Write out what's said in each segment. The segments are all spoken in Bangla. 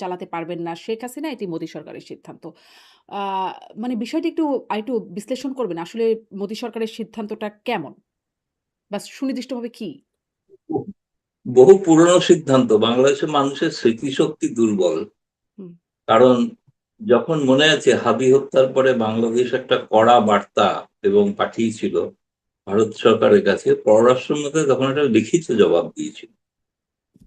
চালাতে পারবেন না শেখ হাসিনা, এটি মোদী সরকারের সিদ্ধান্ত। আ মানে বিষয়টি একটু আরেকটু বিশ্লেষণ করবেন। আসলে মোদী সরকারের সিদ্ধান্তটা কেমন? বা সুনির্দিষ্টভাবে কি? বহু পুরনো সিদ্ধান্ত। বাংলাদেশের মানুষের স্মৃতিশক্তি দুর্বল। হুম, কারণ যখন মনে আছে হাদি হত্যার পরে বাংলাদেশ একটা কড়া বার্তা এবং পাঠিয়েছিল ভারত সরকারের কাছে, পররাষ্ট্র মন্ত্রী তখন একটা লিখিত জবাব দিয়েছিল।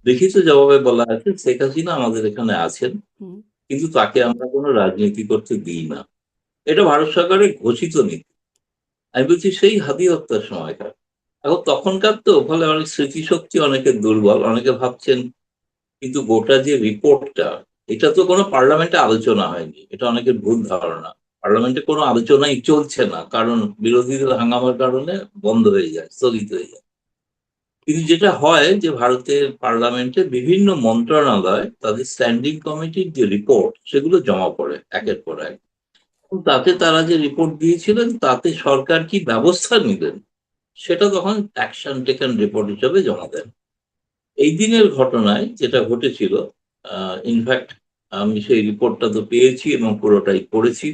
লিখিত জবাবে বলা আছে শেখ হাসিনা আমাদের এখানে আছেন, হুম। কিন্তু তাকে আমরা কোনো রাজনীতি করতে দিই না। এটা ভারত সরকারের ঘোষিত নীতি। আমি বলছি সেই হাদি হত্যার সময়কার। এখন তখনকার তো ফলে অনেক স্মৃতিশক্তি অনেকের দুর্বল, অনেকে ভাবছেন কিন্তু গোটা যে রিপোর্টটা, এটা তো কোনো পার্লামেন্টে আলোচনা হয়নি, এটা অনেকের ভুল ধারণা। পার্লামেন্টে কোনো আলোচনাই চলছে না, কারণ বিরোধীদের হাঙ্গামার কারণে বন্ধ হয়ে যায়, স্থগিত হয়ে যায়। কিন্তু যেটা হয় যে ভারতের পার্লামেন্টে বিভিন্ন মন্ত্রণালয় তাদের স্ট্যান্ডিং কমিটির যে রিপোর্ট সেগুলো জমা পড়ে একের পর এক। তাতে তারা যে রিপোর্ট দিয়েছিলেন তাতে সরকার কি ব্যবস্থা নিলেন সেটা তখন অ্যাকশন টেকেন রিপোর্ট হিসেবে জমা দেন। এই দিনের ঘটনায় যেটা ঘটেছিল, ইনফ্যাক্ট আমি সেই রিপোর্টটা তো পেয়েছি এবং পুরোটাই পড়েছি।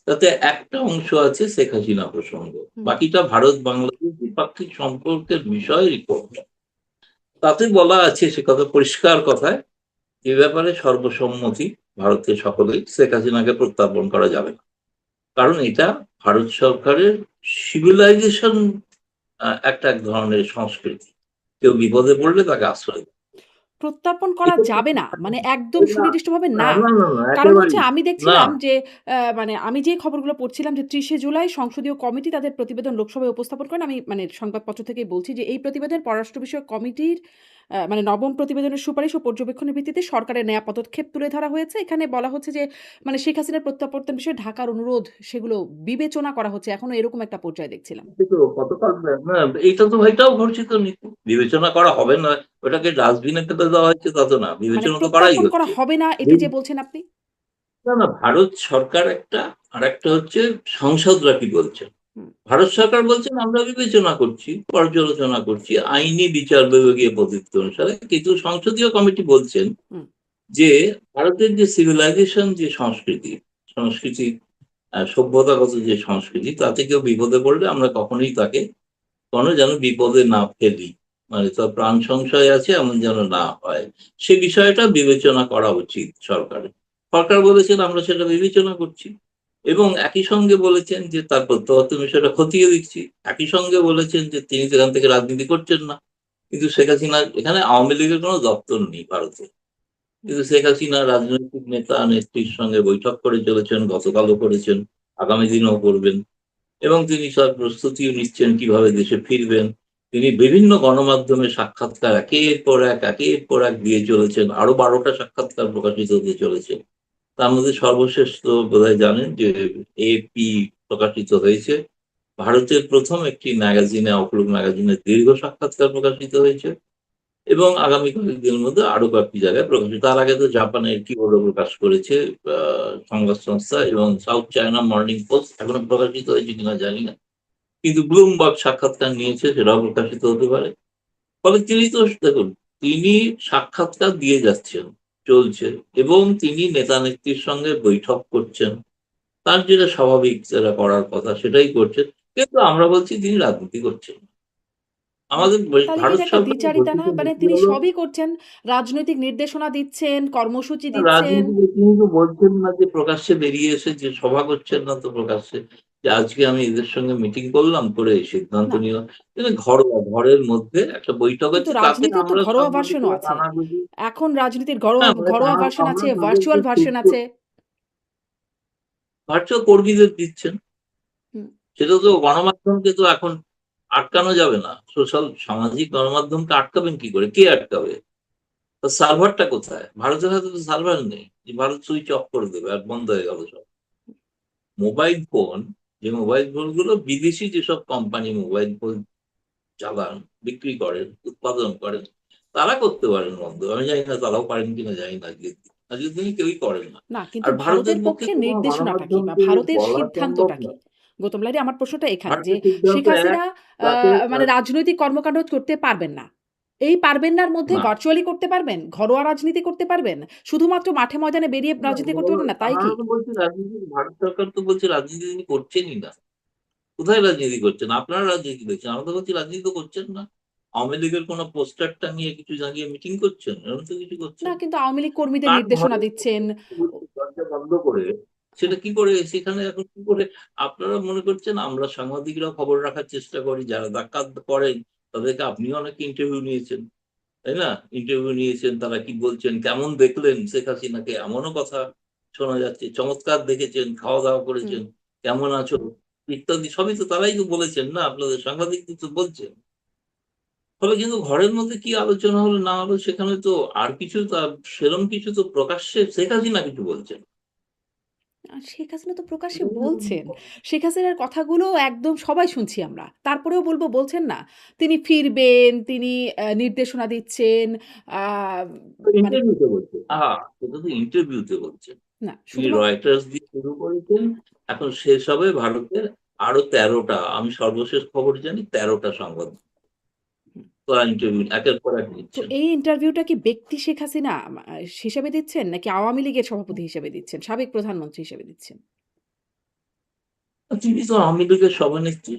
তাতে একটা অংশ আছে শেখ হাসিনা প্রসঙ্গ, হুম। বাকিটা ভারত বাংলাদেশ দ্বিপাক্ষিক সম্পর্কের বিষয় রিপোর্ট। তাতে বলা আছে, সে কথা পরিষ্কার কথায়, এ ব্যাপারে সর্বসম্মতি ভারতের সকলেই, শেখ হাসিনাকে প্রত্যার্পণ করা যাবে না। কারণ এটা ভারত সরকারের সিভিলাইজেশন, একটা এক ধরনের সংস্কৃতি। কেউ বিপদে পড়লে তাকে আশ্রয় দেয়। প্রত্যার্পণ করা এটা যাবে না। মানে একদম না, সুনির্দিষ্টভাবে না, না। না, না, না, কারণ হচ্ছে একেবারেই আমি না। দেখছিলাম যে মানে আমি যে খবরগুলো পড়ছিলাম যে ৩০ শে জুলাই সংসদীয় কমিটি তাদের প্রতিবেদন লোকসভায় উপস্থাপন করেন। আমি মানে সংবাদপত্র থেকেই বলছি যে এই প্রতিবেদন পররাষ্ট্র বিষয়ক কমিটির মানে ৯ম প্রতিবেদনের সুপারিশ ও পর্যবেক্ষণের ভিত্তিতে সরকারের নেয়া পদক্ষেপ তুলে ধরা হয়েছে। এখানে বলা হচ্ছে যে মানে শেখ হাসিনার প্রত্যাবর্তন বিষয়ে ঢাকার অনুরোধ সেগুলো বিবেচনা করা হচ্ছে। এখনো এরকম একটা পর্যায়ে দেখছিলাম। কিন্তু গতকাল না, এইটা তো এটাও ঘোষিত নীতি, বিবেচনা করা হবে না। ওটাকে ডাস্টবিনে ফেলে দেওয়া হচ্ছে তা তো না, মানে বিবেচনা তো করাই প্রত্যার্পণ করা হচ্ছে। হবে না এটি যে বলছেন আপনি? না, না, ভারত সরকার একটা, আর একটা হচ্ছে সংসদরা কি বলছে। হুম, ভারত সরকার বলছেন আমরা বিবেচনা করছি, পর্যালোচনা করছি আইনি বিচার বিভাগীয় পদ্ধতি অনুসারে, কিন্তু সংসদীয় কমিটি বলছেন হুম। যে ভারতের যে সিভিলাইজেশন, যে সংস্কৃতি, সংস্কৃতি সভ্যতাগত যে সংস্কৃতি, তাতে কেউ বিপদে পড়লে আমরা কখনোই তাকে কোনো যেন বিপদে না ফেলি, মানে তার প্রাণ সংশয় আছে এমন যেন না হয়, সে বিষয়টা বিবেচনা করা উচিত সরকারের। সরকার বলেছেন আমরা সেটা বিবেচনা করছি, এবং একই সঙ্গে বলেছেন যে তার প্রত্যাবর্তন বিষয়টা খতিয়ে দিচ্ছি। একই সঙ্গে বলেছেন যে তিনি সেখান থেকে রাজনীতি করছেন না। কিন্তু শেখ হাসিনা, এখানে আওয়ামী লীগের কোনো দপ্তর নেই ভারতে, হুম। কিন্তু শেখ হাসিনা রাজনৈতিক নেতা নেত্রীর সঙ্গে বৈঠক করে চলেছেন, গতকালও করেছেন, আগামী দিনও করবেন, এবং তিনি সব প্রস্তুতিও নিচ্ছেন কিভাবে দেশে ফিরবেন। তিনি বিভিন্ন গণমাধ্যমে সাক্ষাৎকার একের পর এক দিয়ে চলেছেন, আরো ১২টা সাক্ষাৎকার প্রকাশিত হতে চলেছে। তার মধ্যে সর্বশেষ তো বোধহয় জানেন যে এপি প্রকাশিত হয়েছে, ভারতের প্রথম একটি ম্যাগাজিনে, আউটলুক ম্যাগাজিনে দীর্ঘ সাক্ষাৎকার প্রকাশিত হয়েছে, এবং আগামী কয়েকদিনের মধ্যে আরো কয়েকটি জায়গায় প্রকাশিত। তার আগে তো জাপানের কিবোর্ডও প্রকাশ করেছে সংবাদ সংস্থা, এবং সাউথ চায়না মর্নিং পোস্ট এখনো প্রকাশিত হয়েছে কিনা জানি না, কিন্তু ব্লুমবার্গ সাক্ষাৎকার নিয়েছে, সেটাও প্রকাশিত হতে পারে। ফলে তিনি তো দেখুন, তিনি সাক্ষাৎকার দিয়ে যাচ্ছেন, চলছে, এবং তিনি নেতা নেত্রীর সঙ্গে বৈঠক করছেন, তার যেটা স্বাভাবিক যেটা করার কথা সেটাই করছেন। কিন্তু আমরা বলছি তিনি রাজনীতি করছেন না। বাহ! আমাদের তাহলে কি ভারত এটা একটা সরকারের দ্বিচারিতা ঘোষিত না? মানে নীতি তিনি হলো, সবই করছেন, রাজনৈতিক নির্দেশনা দিচ্ছেন, কর্মসূচি দিচ্ছেন। রাজনীতি তিনি তো বলছেন না যে প্রকাশ্যে বেরিয়ে এসে যে সভা করছেন না তো প্রকাশ্যে, যে আজকে আমি এদের সঙ্গে মিটিং করলাম, করে এই সিদ্ধান্ত না, নিলাম। কিন্তু ঘরোয়া ঘরের মধ্যে একটা বৈঠক কিন্তু হচ্ছে, তাতে রাজনীতির তো আমরা ঘরোয়া ভার্সনও সাংবাদিকরা আছে। কানাঘুষি। এখন রাজনীতির হ্যাঁ, মানে ঘরোয়া ভার্সন আমরা আছে, তাদেরকে ভার্চুয়াল খুব ভার্সন আছে। ভার্চুয়াল কর্মীদের দিচ্ছেন। হুম, সেটা তো গণমাধ্যমকে তো এখন আটকানো যাবে না। সামাজিক গণমাধ্যমকে আটকাবেন কি করে? কে আটকাবে? তার সার্ভারটা কোথায়? ভারতের হাতে তো সার্ভার নেই যে ভারত সুইচ অফ করে দেবে আর বন্ধ হয়ে গেল সব। মোবাইল ফোন, যে মোবাইল ফোনগুলো বিদেশি যেসব কোম্পানি মোবাইল ফোন চালান, বিক্রি করেন, উৎপাদন করেন, তারা করতে পারেন বন্ধ। আমি জানি না তারাও পারেন কিনা জানি না। আজকের দিনে কেউই করেন না। না কিন্তু আর ভারতের ভারতের পক্ষে পক্ষে তো কোনো নির্দেশনাটা কি? বা গণমাধ্যমকে ভারতের বলা সম্ভব সিদ্ধান্তটা না। কি? গৌতম লাহিড়ী আমার প্রশ্নটা এখানে যে ভারতের সিদ্ধান্ত শেখ হাসিনা আ তাকে মানে রাজনৈতিক কর্মকাণ্ড করতে পারবেন না। এই পারবেন নার মধ্যে না, ভার্চুয়ালি করতে পারবেন? ঘরোয়া রাজনীতি করতে পারবেন? শুধুমাত্র মাঠে ময়দানে বেরিয়ে না, রাজনীতি করতে পারবেন না, তাই আমরা কি? তো বলছি রাজনীতি, ভারত সরকার তো বলছে রাজনীতি তিনি করছেনই না। কোথায় রাজনীতি করছেন? আপনারা রাজনীতি করছেন। আমরা তো বলছি রাজনীতি তো করছেন না। আওয়ামী লীগের কোনো পোস্টার টাঙিয়ে কিছু জানিয়ে মিটিং করছেন? এরকম তো কিছু না, করছেন না। কিন্তু আওয়ামী লীগ কর্মীদের তার নির্দেশনা ঘরে দিচ্ছেন। ও দরজা বন্ধ করে হ্যাঁ, সেটা কি করে সেখানে এখন কি করে আপনারা মনে করছেন আমরা সাংবাদিকরা খবর রাখার চেষ্টা করি, যারা ডাকাত করেন তাদেরকে আপনিও অনেক ইন্টারভিউ নিয়েছেন, তাই না? ইন্টারভিউ নিয়েছেন, তারা কি বলছেন, কেমন দেখলেন শেখ হাসিনাকে, এমনও কথা শোনা যাচ্ছে। চমৎকার দেখেছেন, খাওয়া দাওয়া হুম। করেছেন, কেমন আছো ইত্যাদি সবই তো তারাই তো বলেছেন না, আপনাদের সাংবাদিকদের তো বলছেন। ফলে কিন্তু ঘরের মধ্যে কি আলোচনা হলো না হলো সেখানে তো আর কিছু সেরকম কিছু তো প্রকাশ্যে শেখ হাসিনা কিছু বলছেন। শেখ হাসিনা তো প্রকাশ্যে বলছেন। শেখ হাসিনার কথাগুলো একদম সবাই শুনছি আমরা। তারপরেও বলছেন না। তিনি ফিরবেন, তিনি নির্দেশনা দিচ্ছেন। আ মানে ইন্টারভিউতে বলছেন। সেটা তো ইন্টারভিউতে বলছেন। না, তিনি শুধুমাত্র রয়টার্স দিয়ে শুরু করেছেন। এখন শেষ হবে ভারতের আরো ১৩ টা, আমি সর্বশেষ খবর জানি ১৩ টা সংবাদ হুম। তারা ইন্টারভিউ একের পর এক তো নিচ্ছেন। এই ইন্টারভিউটা কি ব্যক্তি শেখ হাসিনা হিসেবে দিচ্ছেন নাকি আওয়ামী লীগের সভাপতি হিসেবে দিচ্ছেন? সাবেক প্রধানমন্ত্রী হিসেবে দিচ্ছেন? তিনি তো আওয়ামী লীগের সভানেত্রী।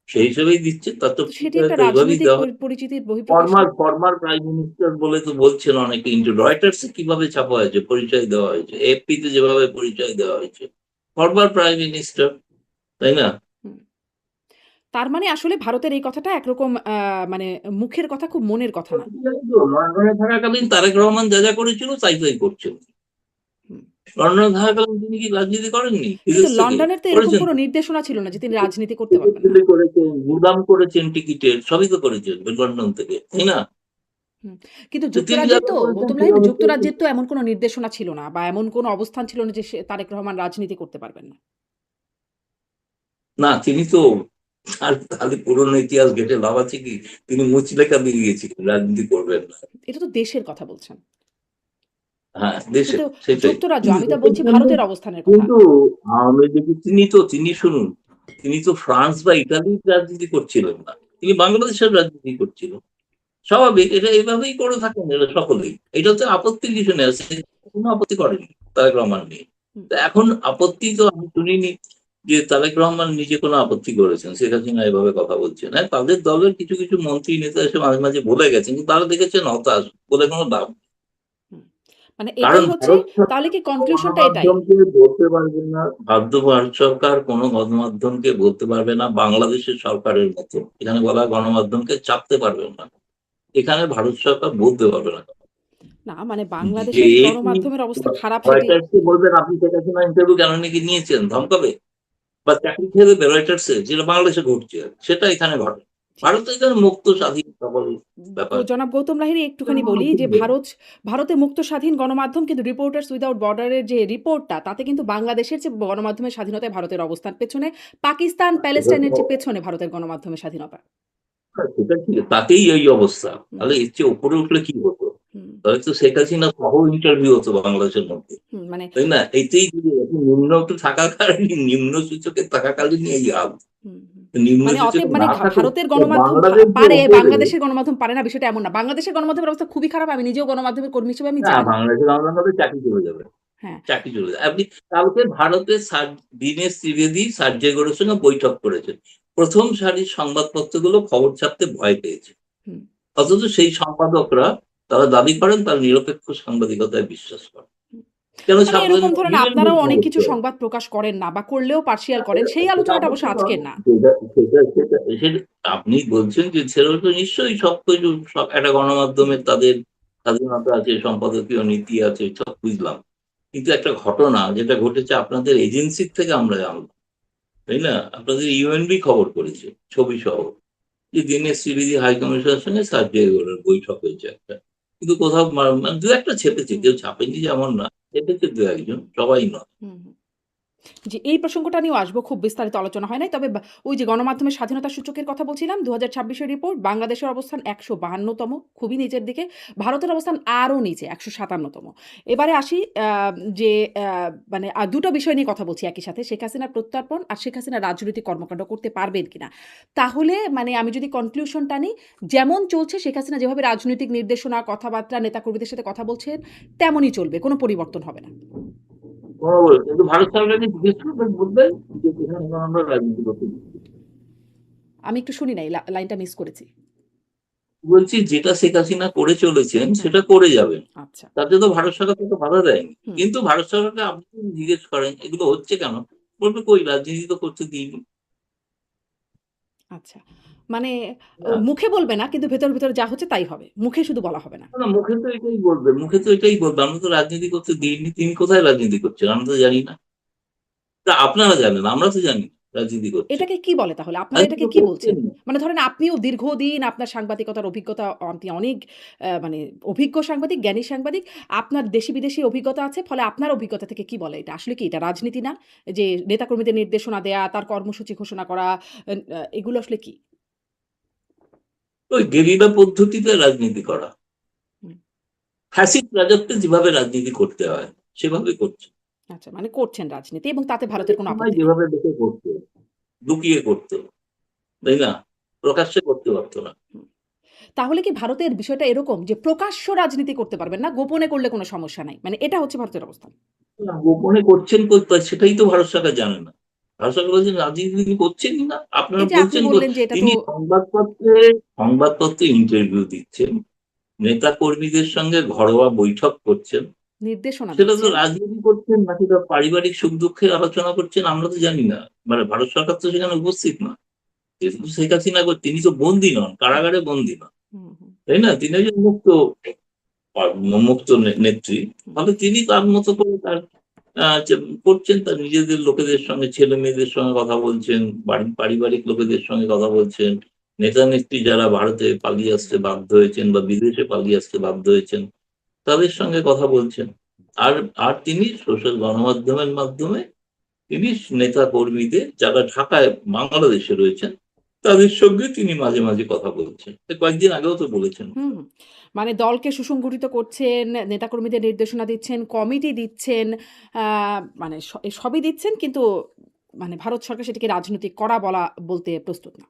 সেই হিসেবেই দিচ্ছেন। তার তো তো সেটি একটা তো এভাবেই রাজনৈতিক দেওয়া হয়। পরিচিতির বহিঃপ্রকাশ ফরমার না? ফরমার প্রাইম মিনিস্টার বলে তো বলছেন অনেকে, রয়টার্স এ কিভাবে ছাপা হয়েছে, পরিচয় দেওয়া হয়েছে। এএফপি তে যেভাবে পরিচয় দেওয়া হয়েছে। ফরমার প্রাইম মিনিস্টার, তাই না? হুম। তার মানে আসলে ভারতের এই কথাটা একরকম মানে মুখের কথা, খুব মনের কথা না। লন্ডনে থাকাকালীন তারেক রহমান যা যা করেছিল তাই করছেন। হুম। লন্ডনে থাকাকালীন তিনি কি রাজনীতি করেননি কিন্তু বিদেশ থেকে? লন্ডনের তো এরকম করেছেন কোনো তো। নির্দেশনা ছিল না যে তিনি রাজনীতি করতে টিকিট পারবেন না। বিলি করেছেন, গুদাম করেছেন টিকিটের, সবই তো করেছেন লন্ডন থেকে, তাই না? হুম। কিন্তু তো তিনি যা যা করেছেন গৌতম লাহিড়ী, সেভাবে করেছেন। যুক্তরাজ্যের তো এমন কোনো নির্দেশনা ছিল না বা এমন কোনো অবস্থান ছিল না যে তারেক রহমান রাজনীতি করতে পারবেন না। না, তিনি তো আর তাহলে পুরনো ইতিহাস ঘেঁটে লাভ আছে কি? তিনি মুচলেকা দিয়ে গিয়েছিলেন রাজনীতি করবেন না। এটা তো দেশের কথা বলছেন। হ্যাঁ, দেশের কিন্তু সেটাই। যুক্তরাজ্য, কিন্তু আমি তো দেশের বলছি জন্য ভারতের অবস্থানের কথা। কিন্তু আওয়ামী লীগ তিনি শুনুন, তিনি তো ফ্রান্স বা ইতালির রাজনীতি করছিলেন না। তিনি বাংলাদেশের রাজনীতি করছিলেন। স্বাভাবিক, এটা এভাবেই করে থাকেন এরা সকলেই। এটাতে আপত্তির কিছু নেই। কোনো আপত্তি করেনি তারেক রহমান নিয়ে। হুম, তো এখন আপত্তি তো আমি শুনিনি যে তারেক রহমান নিজে কোনো আপত্তি করেছেন। শেখ হাসিনা এভাবে কথা বলছেন। হ্যাঁ, তাদের দলের কিছু মন্ত্রী নেতা এসে মাঝে মাঝে বলে গেছেন। কিন্তু তারা দেখেছেন হতাশ, বলে কোনো লাভ নেই। হুম। মানে কারণ এটাই হচ্ছে, ভারত তাহলে সরকার কি কোনো কনক্লুশনটা এটাই? গণমাধ্যমকে বলতে পারবে না, ভারত সরকার কোনো গণমাধ্যমকে বলতে পারবে না বাংলাদেশের সরকারের মতো। এখানে বলা হয় গণমাধ্যমকে চাপতে পারবে না। এখানে ভারত সরকার বলতে পারবে না না, মানে যে বাংলাদেশের এই গণমাধ্যমের অবস্থা খারাপ সেটি। রয়টার্সকে বলবেন আপনি শেখ হাসিনা ইন্টারভিউ কেন নাকি নিয়েছেন, ধমকাবে বা চাকরি খেয়ে দেবে রয়টার্সে, যেটা বাংলাদেশে ঘটছে, সেটা এখানে ঘটে। জি। ভারত এখানে মুক্ত স্বাধীন সকল ব্যাপার। জনাব গৌতম লাহিড়ী, একটুখানি বলি যে ভারতে মুক্ত স্বাধীন গণমাধ্যম, কিন্তু রিপোর্টার্স উইদাউট বর্ডারের যে রিপোর্টটা, তাতে কিন্তু বাংলাদেশের যে গণমাধ্যমের স্বাধীনতায় ভারতের অবস্থান পেছনে, পাকিস্তান প্যালেস্টাইনের যে পেছনে ভারতের গণমাধ্যমের স্বাধীনতা। সেটা কি তাতেই এই অবস্থা, হুম, তাহলে এর চেয়ে উপরে উঠলে কি হতো? হুম, তাহলে তো শেখ হাসিনা সহ ইন্টারভিউ হতো বাংলাদেশের মধ্যে, হুম, মানে তাই না? এতেই যদি এত নিম্ন একটু থাকাকালীন, নিম্ন সূচকে থাকাকালীন এই হাল। হুম, হুম। নিম্ন মানে সূচকে অতএব মানে না থাকলে ভারতের গণমাধ্যম বাংলাদেশ যে পারে, ওপরে। বাংলাদেশের গণমাধ্যম পারে না, বিষয়টা এমন না। বাংলাদেশের গণমাধ্যমের অবস্থা খুবই খারাপ। আমি নিজেও গণমাধ্যমের কর্মী হিসেবে আমি না, জানি। বাংলাদেশের গণতন্ত্রের চাকরি চলে যাবে। হ্যাঁ। চাকরি চলে যায়। আপনি কালকে ভারতের দীনেশ ত্রিবেদী সার্জেই গৌড়ের সঙ্গে বৈঠক করেছেন। প্রথম সারির সংবাদপত্রগুলো খবর ছাপতে ভয় পেয়েছে। হুম। অথচ সেই সম্পাদকরা তারা দাবি করেন তারা নিরপেক্ষ সাংবাদিকতায় বিশ্বাস করেন। হুম। কেন মানে ছাপলেন এরকম না? ধরেন নিলেন আপনারাও অনেক কিছু খবরটা। সংবাদ প্রকাশ করেন না বা করলেও পার্সিয়াল করেন। সেই সেটা আলোচনাটা অবশ্য অবশ্যই আজকের পাবেন। না। সেটা আপনি বলছেন যে সেটা তো নিশ্চয়ই সবকিছু, একটা গণমাধ্যমের তাদের স্বাধীনতা আছে, সম্পাদকীয় নীতি আছে, সব বুঝলাম। কিন্তু একটা ঘটনা যেটা ঘটেছে আপনাদের এজেন্সির থেকে আমরা জানলাম, তাই না? আপনাদের ইউএনবি খবর করেছে ছবি সহ যে দীনেশ ত্রিবেদী হাই কমিশনের সঙ্গে সার্জেই গৌড়ের বৈঠক হয়েছে একটা। কিন্তু কোথাও মানে দু একটা ছেপেছে, হুম, কেউ ছাপেনি যেমন না, ছেপেছে দু একজন, সবাই নয়। হুম, হুম। জি, এই প্রসঙ্গটা নিয়েও আসবো। খুব বিস্তারিত আলোচনা হয় নাই। তবে ওই যে গণমাধ্যমের স্বাধীনতা সূচকের কথা বলছিলাম, ২০২৬ এর রিপোর্ট, বাংলাদেশের অবস্থান ১৫২তম, খুবই নিচের দিকে। ভারতের অবস্থান আরও নিচে, ১৫৭তম। এবারে আসি যে মানে ২ টা বিষয় নিয়ে কথা বলছি একই সাথে। শেখ হাসিনার প্রত্যর্পণ আর শেখ হাসিনা রাজনৈতিক কর্মকাণ্ড করতে পারবেন কিনা। তাহলে মানে আমি যদি কনক্লুশন টানি, যেমন চলছে শেখ হাসিনা যেভাবে রাজনৈতিক নির্দেশনা, কথাবার্তা, নেতাকর্মীদের সাথে কথা বলছেন, তেমনই চলবে। কোনো পরিবর্তন হবে না। কিন্তু ভারত সরকারকে জিজ্ঞেস করবেন, বলবেন যে সেখানে আমরা রাজনীতি করতে দিচ্ছি। আমি একটু শুনি নাই, লাইনটা মিস করেছি। বলছি যেটা শেখ হাসিনা করে চলেছেন হুম, সেটা করে যাবেন, আচ্ছা। তাতে তো ভারত সরকার তো বাধা দেয়নি। হুম, কিন্তু ভারত সরকারকে আপনি যদি জিজ্ঞেস করেন এগুলো হচ্ছে কেন, বলবে কই রাজনীতি তো করতে দিইনি। আচ্ছা। মানে না, মুখে বলবে না কিন্তু ভেতরে যা হচ্ছে তাই হবে। মুখে শুধু বলা হবে না। না, মুখে তো এটাই বলবে, মুখে তো এটাই বলবে আমরা তো রাজনীতি করতে দিইনি। তিনি কোথায় রাজনীতি করছেন আমরা তো জানি না। তা আপনারা জানেন, আমরা তো জানি না রাজনীতি করছেন। এটাকে কি বলে তাহলে? আপনারা রাজনীতি এটাকে তো কি করছেন বলছেন? না। মানে ধরেন আপনিও দীর্ঘদিন আপনার সাংবাদিকতার অভিজ্ঞতা, আপনি অনেক মানে অভিজ্ঞ সাংবাদিক, জ্ঞানী সাংবাদিক। আপনার দেশি বিদেশি অভিজ্ঞতা আছে। ফলে আপনার অভিজ্ঞতা থেকে কি বলে এটা? আসলে কি এটা রাজনীতি না? যে নেতাকর্মীদের নির্দেশনা দেয়া, তার কর্মসূচি ঘোষণা করা, এগুলো আসলে কি? ওই গেরিলা পদ্ধতিতে রাজনীতি করা, হুম, ফ্যাসিস্ট রাজত্বে যেভাবে রাজনীতি করতে হয় সেভাবে করছে। আচ্ছা, মানে করছেন রাজনীতি এবং তাতে ভারতের কোনো সময় আপত্তি নেই। যেভাবে দেখে করতো, লুকিয়ে করতো, তাই না, প্রকাশ্যে করতে পারতো না। হুম। তাহলে কি ভারতের বিষয়টা এরকম যে প্রকাশ্য রাজনীতি করতে পারবেন না, গোপনে করলে কোনো সমস্যা নাই। মানে এটা হচ্ছে ভারতের অবস্থান। না, গোপনে করছেন কোথায় সেটাই তো ভারত সরকার জানে না। ভারত সরকার বলছেন রাজনীতি তিনি করছেনই না। আপনারা এই যে আপনি বলছেন বললেন যে এটা তো তিনি সংবাদপত্রে ইন্টারভিউ দিচ্ছেন, নেতা কর্মীদের সঙ্গে ঘরোয়া বৈঠক করছেন। নির্দেশনা সেটা তো দিচ্ছেন। রাজনীতি করছেন নাকি তার পারিবারিক সুখ দুঃখের আলোচনা করছেন আমরা তো জানি না। মানে ভারত সরকার তো সেখানে উপস্থিত না। যেহেতু শেখ হাসিনা তিনি তো বন্দী নন, হুম, কারাগারে বন্দী নন, হুম, হুম, তাই না? তিনি একজন মুক্ত নেত্রী। হুম, ফলে তিনি তার মতো করে তার করছেন, তার নিজেদের লোকেদের সঙ্গে, ছেলে মেয়েদের সঙ্গে কথা বলছেন, বাড়ির পারিবারিক লোকেদের সঙ্গে কথা বলছেন। নেতা নেত্রী যারা ভারতে পালিয়ে আসতে বাধ্য হয়েছেন বা বিদেশে পালিয়ে আসতে বাধ্য হয়েছেন তাদের সঙ্গে কথা বলছেন। আর আর তিনি সোশ্যাল গণমাধ্যমের মাধ্যমে তিনি নেতা কর্মীদের যারা ঢাকায় বাংলাদেশে রয়েছেন তাদের সঙ্গে তিনি মাঝে মাঝে কথা বলছেন। কয়েকদিন আগেও তো বলেছেন। হুম, হুম। মানে দলকে সুসংগঠিত করছেন, নেতাকর্মীদের নির্দেশনা দিচ্ছেন, কমিটি দিচ্ছেন, আ মানে সবই দিচ্ছেন কিন্তু মানে ভারত সরকার সেটাকে রাজনৈতিক করা বলা বলতে প্রস্তুত না।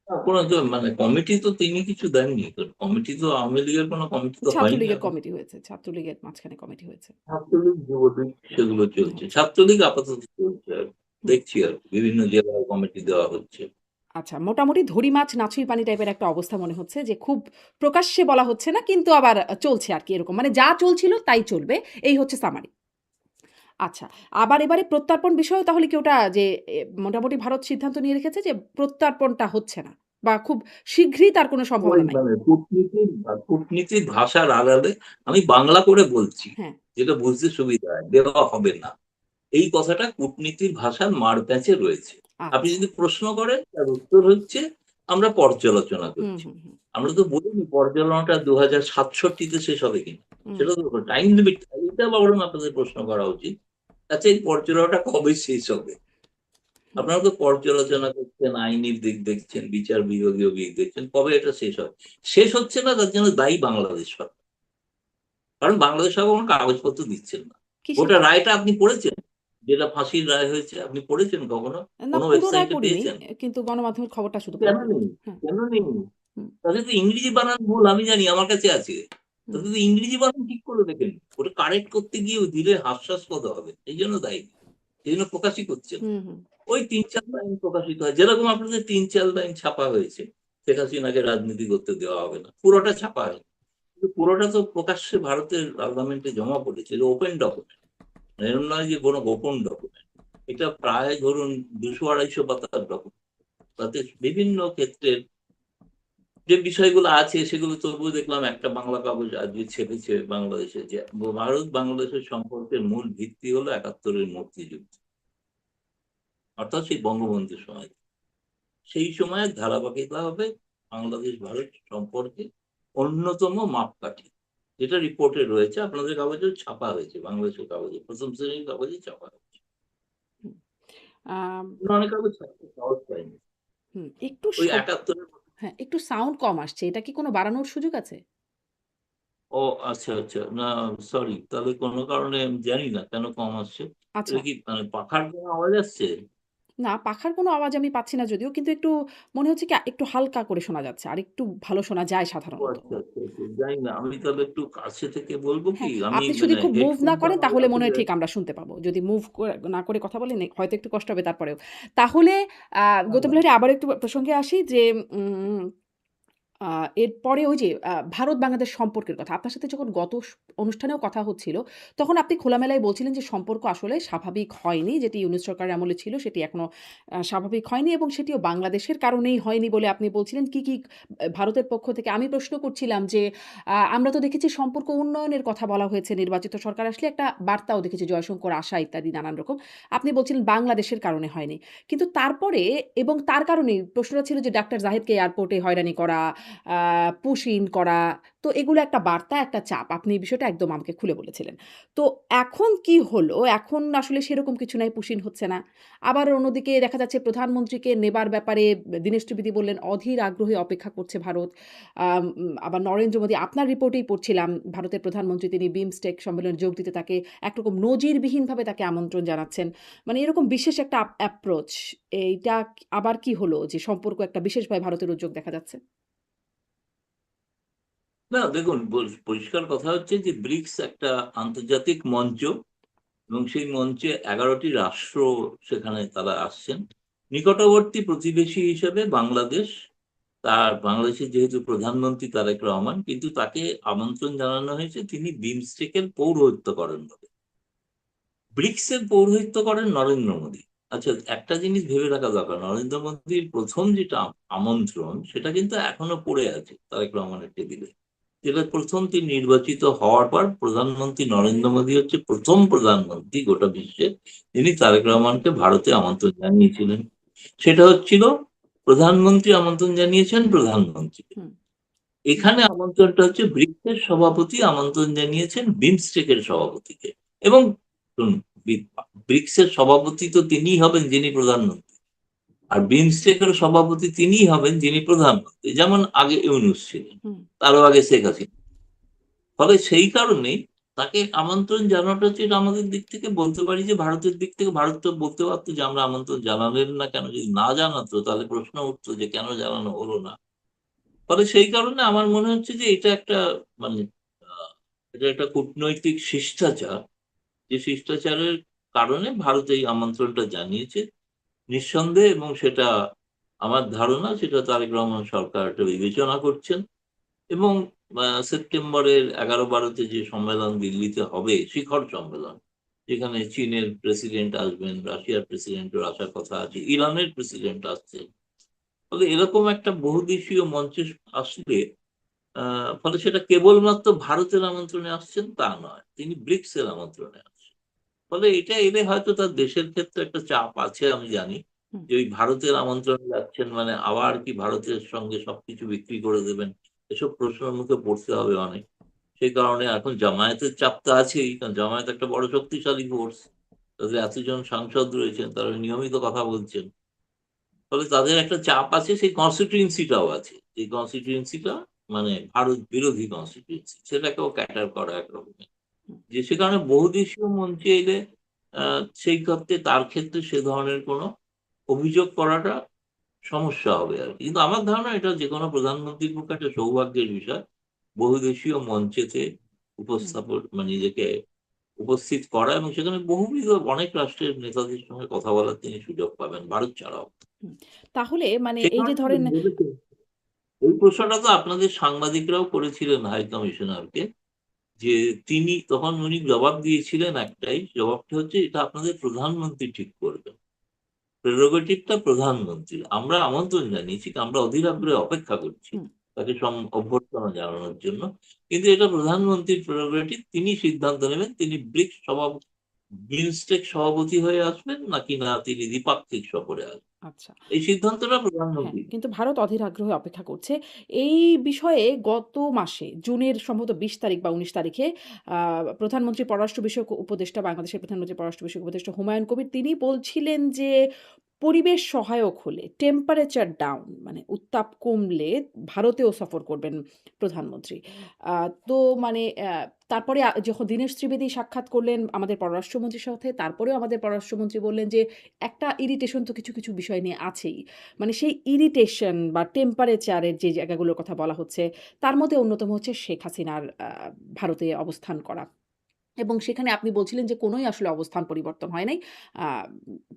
কোনো তো মানে কমিটি তো তিনি কিছু দেননি। তো কমিটি তো আওয়ামী লীগের কোনো কমিটি তো হয়নি ছাত্রলীগের এখন। কমিটি হয়েছে। ছাত্রলীগের মাঝখানে কমিটি হয়েছে। ছাত্রলীগ, যুবলীগ সেগুলো চলছে। হচ্ছে। ছাত্রলীগ আপাতত চলছে আর হুম। দেখছি আর বিভিন্ন জেলায় কমিটি দেওয়া হচ্ছে। আচ্ছা, মোটামুটি ধরি মাছ নাছুই পানি টাইপের একটা অবস্থা মনে হচ্ছে যে খুব প্রকাশ্যে বলা হচ্ছে না কিন্তু আবার চলছে আরকি এরকম। মানে যা চলছিল তাই চলবে। এই হচ্ছে সামারি। আচ্ছা, আবার এবারে প্রত্যর্পণ বিষয়েও তাহলে কি ওটা যে মোটামুটি ভারত সিদ্ধান্ত নিয়ে রেখেছে যে প্রত্যর্পণটা হচ্ছে না বা খুব শীঘ্রই তার কোনো ওই সম্ভাবনা নাই। মানে কূটনীতির ভাষার আড়ালে আমি বাংলা করে বলছি, হ্যাঁ, যেটা বুঝতে সুবিধা হয়। দেওয়া হবে না। এই কথাটা কূটনীতির ভাষার মারপ্যাঁচে রয়েছে। আপনি আচ্ছা। যদি প্রশ্ন করেন তার উত্তর হচ্ছে আমরা পর্যালোচনা হুম, করছি। হুম, হুম, আমরা তো বলিনি পর্যালোচনাটা ২০৬৭ তে শেষ হবে কিনা। হুম, সেটা তো টাইম লিমিট, এটা বরং আপনাদের প্রশ্ন করা উচিত। আচ্ছা এই পর্যালোচনাটা কবে শেষ হবে? হুম, আপনারা তো পর্যালোচনা করছেন, আইনি দিক দেখছেন, বিচার বিভাগীয় দিক দেখছেন। কবে এটা শেষ হবে? শেষ হচ্ছে না তার জন্য দায়ী বাংলাদেশ সরকার। কারণ বাংলাদেশ সরকার কোন কাগজপত্র দিচ্ছেন না। কিসের গোটা কাজ? রায়টা আপনি পড়েছেন? যেটা ফাঁসির রায় হয়েছে আপনি পড়েছেন কখনো? না কোন পুরো রায় ওয়েবসাইটে পড়িনি। পেয়েছেন? কিন্তু গণমাধ্যমের খবরটা শুধু কেন পড়েছি। নেই? হ্যাঁ, কেন নেই? হুম, তাদের তো ইংরেজি বানান ভুল আমি জানি, আমার কাছে আছে। হুম, তাদের তো ইংরেজি বানান ঠিক করে লেখেন। ওটা কারেক্ট করতে গিয়ে দিলে হাস্যাস্পদ হবে। এইজন্য দায়ী। এইজন্য প্রকাশই করছেন। হুম, হুম, ওই ৩-৪ লাইন প্রকাশিত হয়। যেরকম আপনাদের ৩-৪ লাইন ছাপা হয়েছে। শেখ হাসিনাকে রাজনীতি করতে দেওয়া হবে না। পুরোটা ছাপা হয়নি। কিন্তু পুরোটা তো প্রকাশ্যে ভারতের পার্লামেন্টে জমা পড়েছে। এটা ওপেন ডকুমেন্ট। এরকম নয় যে কোনো গোপন ডকুমেন্ট। এটা প্রায় ধরুন ২০০-২৫০ পাতার ডকুমেন্ট। তাতে বিভিন্ন ক্ষেত্রের যে বিষয়গুলো আছে সেগুলো তবুও দেখলাম একটা বাংলা কাগজ আজকে ছেপেছে বাংলাদেশে যে ভারত বাংলাদেশের সম্পর্কের মূল ভিত্তি হলো ৭১ এর মুক্তিযুদ্ধ। অর্থাৎ সেই বঙ্গবন্ধুর সময়। সেই সময়ের ধারাবাহিকতা হবে বাংলাদেশ ভারত সম্পর্কে অন্যতম মাপকাঠি। যেটা রিপোর্টে রয়েছে আপনাদের কাগজেও ছাপা হয়েছে, বাংলাদেশের কাগজে ১ম শ্রেণীর কাগজে ছাপা হয়েছে। আম অনেক আগে সাহস পাইনি একটু ওই ৭১ হ্যাঁ, একটু সাউন্ড কম আসছে। এটা কি কোনো বাড়ানোর সুযোগ আছে? ও আচ্ছা, আচ্ছা। না সরি। তাহলে কোনো কারণে আমি জানি না কেন কম আসছে। আচ্ছা। এটা কি মানে পাখার কোনো আওয়াজ আসছে? না, পাখার কোনো আওয়াজ আমি পাচ্ছি না যদিও। কিন্তু একটু মনে হচ্ছে কি একটু হালকা করে শোনা যাচ্ছে। আরেকটু ভালো শোনা যায় ও সাধারণত। আচ্ছা, আচ্ছা, আচ্ছা। জানি না। আমি তাহলে একটু কাছে থেকে বলব কি? হ্যাঁ, আমি আপনি যদি মানে খুব মুভ হেডফোন না তো করেন আমার তাহলে মনে হয় আসলে ঠিক আমরা শুনতে পাবো। যদি মুভ না করে কথা বলেন হয়তো একটু কষ্ট হবে তারপরেও। তাহলে আ না, গৌতম না। লাহিড়ী আবারও একটু প্রসঙ্গে আসি যে উম আ এরপরে ওই যে ভারত-বাংলাদেশ সম্পর্কের কথা। আপনার সাথে যখন গত অনুষ্ঠানেও কথা হচ্ছিল, তখন আপনি খোলামেলায় বলছিলেন যে সম্পর্ক আসলে স্বাভাবিক হয়নি। যেটি ইউনূস সরকারের আমলে ছিল সেটি এখনো স্বাভাবিক হয়নি এবং সেটিও বাংলাদেশের কারণেই হয়নি বলে আপনি বলছিলেন। কি ভারতের পক্ষ থেকে আমি প্রশ্ন করছিলাম যে আমরা তো দেখেছি সম্পর্ক উন্নয়নের কথা বলা হয়েছে নির্বাচিত সরকার আসলে একটা বার্তাও দেখেছি জয়শঙ্কর আশা ইত্যাদি নানান রকম। আপনি বলছিলেন বাংলাদেশের কারণে হয়নি। কিন্তু তারপরে এবং তার কারণেই প্রশ্নটা ছিল যে ডাক্তার জাহিদকে এয়ারপোর্টে হয়রানি করা, আ পুশ ইন করা। তো এগুলো একটা বার্তা, একটা চাপ। আপনি এই বিষয়টা একদম আমাকে খুলে বলেছিলেন। তো এখন কি হলো? এখন আসলে সেরকম কিছু নাই, পুশ ইন হচ্ছে না। আবার অন্যদিকে দেখা যাচ্ছে প্রধানমন্ত্রীকে নেবার ব্যাপারে দীনেশ ত্রিবেদী বললেন, অধীর আগ্রহে অপেক্ষা করছে ভারত। আবার নরেন্দ্র মোদী আপনার রিপোর্টেই পড়ছিলাম, ভারতের প্রধানমন্ত্রী তিনি বিমস্টেক সম্মেলনে যোগ দিতে তাকে একরকম নজিরবিহীনভাবে তাকে আমন্ত্রণ জানাচ্ছেন। মানে এরকম বিশেষ একটা অ্যাপ্রোচ এইটা আবার কি হলো যে সম্পর্ক একটা বিশেষভাবে ভারতের উদ্যোগ দেখা যাচ্ছে? না দেখুন পরিষ্কার কথা হচ্ছে যে ব্রিক্স একটা আন্তর্জাতিক মঞ্চ এবং সেই মঞ্চে ১১ টি রাষ্ট্র সেখানে তারা আসছেন। নিকটবর্তী প্রতিবেশী হিসেবে বাংলাদেশ, তার বাংলাদেশের যেহেতু প্রধানমন্ত্রী তারেক রহমান, কিন্তু তাকে আমন্ত্রণ জানানো হয়েছে তিনি বিমস্টেকের পৌরোহিত্য করেন বলে। ব্রিক্সের পৌরোহিত্য করেন নরেন্দ্র মোদী। আচ্ছা একটা জিনিস ভেবে রাখা দরকার, নরেন্দ্র মোদীর ১ম যেটা আমন্ত্রণ সেটা কিন্তু এখনো পড়ে আছে তারেক রহমানের টেবিলে। যেটা ১ম তিনি নির্বাচিত হওয়ার পর প্রধানমন্ত্রী নরেন্দ্র মোদী হচ্ছে ১ম প্রধানমন্ত্রী গোটা বিশ্বের যিনি তারেক রহমানকে ভারতে আমন্ত্রণ জানিয়েছিলেন। সেটা হচ্ছিল প্রধানমন্ত্রী আমন্ত্রণ জানিয়েছেন প্রধানমন্ত্রীকে। হুম, এখানে আমন্ত্রণটা হচ্ছে ব্রিক্সের সভাপতি আমন্ত্রণ জানিয়েছেন বিমস্টেকের সভাপতিকে এবং শুনুন, ব্রিক্সের সভাপতি তো তিনিই হবেন যিনি প্রধানমন্ত্রী। আর বিমস্টেকের সভাপতি তিনিই হবেন যিনি প্রধানমন্ত্রী। যেমন আগে ইউনূস ছিলেন, হুম, তারও আগে শেখ হাসিনা। ফলে সেই কারণেই তাকে আমন্ত্রণ জানানোটা হচ্ছে এটা আমাদের দিক থেকে বলতে পারি যে ভারতের দিক থেকে ভারত তো বলতে পারতো যে আমরা আমন্ত্রণ জানালেন না কেন? যদি না জানাতো তাহলে প্রশ্ন উঠতো যে কেন জানানো হলো না? ফলে সেই কারণে আমার মনে হচ্ছে যে এটা একটা মানে আ এটা একটা কূটনৈতিক শিষ্টাচার। যে শিষ্টাচারের কারণে ভারত এই আমন্ত্রণটা জানিয়েছে। নিঃসন্দেহে এবং সেটা আমার ধারণা সেটা তারেক রহমান সরকার এটা বিবেচনা করছেন এবং সেপ্টেম্বরের ১১-১২ তে যে সম্মেলন দিল্লিতে হবে, শিখর সম্মেলন। যেখানে চীনের প্রেসিডেন্ট আসবেন, রাশিয়ার প্রেসিডেন্টের আসার কথা আছে, ইরানের প্রেসিডেন্ট আসছেন। ফলে এরকম একটা বহুদেশীয় মঞ্চে আসলে আ ফলে সেটা কেবলমাত্র ভারতের আমন্ত্রণে আসছেন তা নয়। তিনি ব্রিক্স এর আমন্ত্রণে আসছেন। ফলে এটা এলে হয়তো তার দেশের ক্ষেত্রে একটা চাপ আছে আমি জানি। হুম। যে ওই ভারতের আমন্ত্রণে যাচ্ছেন মানে আবার কি ভারতের সঙ্গে সবকিছু বিক্রি করে দেবেন? এসব প্রশ্নের মুখে পড়তে হবে অনেক। সেই কারণে এখন জামায়াতের চাপ তো আছেই। কারণ জামায়াত একটা বড় শক্তিশালী ফোর্স। তাদের এতজন সাংসদ রয়েছেন, তারা নিয়মিত কথা বলছেন। ফলে তাদের একটা চাপ আছে, সেই কনস্টিটিউয়েন্সি টাও আছে। যে কনস্টিটিউয়েন্সি টা মানে ভারত বিরোধী কনস্টিটিউয়েন্সি সেটাকেও ক্যাটার করা একরকমের। যে সে কারণে বহুদেশীয় মঞ্চে এলে আ সেই ক্ষেত্রে তার ক্ষেত্রে সে ধরনের কোনো অভিযোগ করাটা সমস্যা হবে আরকি। কিন্তু আমার ধারণা এটা যেকোনো প্রধানমন্ত্রীর পক্ষে একটা সৌভাগ্যের বিষয়। বহুদেশীয় মঞ্চেতে হুম। উপস্থাপন মানে নিজেকে উপস্থিত করা এবং সেখানে বহুবিধ অনেক রাষ্ট্রের নেতাদের সঙ্গে কথা বলার তিনি সুযোগ পাবেন ভারত ছাড়াও। হুম। তাহলে মানে সে এই যে কারণে ধরেন ভেবেছেন এই প্রশ্নটা তো আপনাদের সাংবাদিকরাও করেছিলেন হাই কমিশনারকে যে তিনি তখন উনি জবাব দিয়েছিলেন একটাই, জবাবটা হচ্ছে এটা আপনাদের প্রধানমন্ত্রী ঠিক করবেন। প্রেরোগেটিভ টা প্রধানমন্ত্রীর। আমরা আমন্ত্রণ জানিয়েছি, আমরা অধীর হুম, আগ্রহে অপেক্ষা করছি হুম, তাকে অভ্যর্থনা জানানোর জন্য। কিন্তু এটা প্রধানমন্ত্রীর প্রেরোগেটিভ তিনি সিদ্ধান্ত নেবেন। তিনি ব্রিক্স সভাপতি বিমস্টেক সভাপতি হয়ে আসবেন নাকি না তিনি দ্বিপাক্ষিক সফরে আসবেন, আচ্ছা। এই সিদ্ধান্তটা হ্যাঁ, প্রধানমন্ত্রী। কিন্তু ভারত অধীর আগ্রহে অপেক্ষা করছে। এই বিষয়ে গত মাসে জুনের সম্ভবত ২০ তারিখ বা ১৯ তারিখে আ প্রধানমন্ত্রী পররাষ্ট্র বিষয়ক উপদেষ্টা, বাংলাদেশের প্রধানমন্ত্রী পররাষ্ট্র বিষয়ক উপদেষ্টা হুমায়ুন কবির তিনি বলছিলেন যে, পরিবেশ সহায়ক হলে টেম্পারেচার ডাউন মানে উত্তাপ কমলে ভারতেও সফর করবেন প্রধানমন্ত্রী। আ তো মানে তারপরে যখন দীনেশ ত্রিবেদী সাক্ষাৎ করলেন আমাদের পররাষ্ট্রমন্ত্রীর সাথে, তারপরেও আমাদের পররাষ্ট্রমন্ত্রী বললেন যে, একটা ইরিটেশন তো কিছু, কিছু বিষয় নিয়ে আছেই। মানে সেই ইরিটেশন বা টেম্পারেচার এর যে জায়গাগুলোর কথা বলা হচ্ছে, তার মধ্যে অন্যতম হচ্ছে শেখ হাসিনার ভারতে অবস্থান করা। এবং সেখানে আপনি বলছিলেন যে কোনোই আসলে অবস্থান পরিবর্তন হয় নাই। আ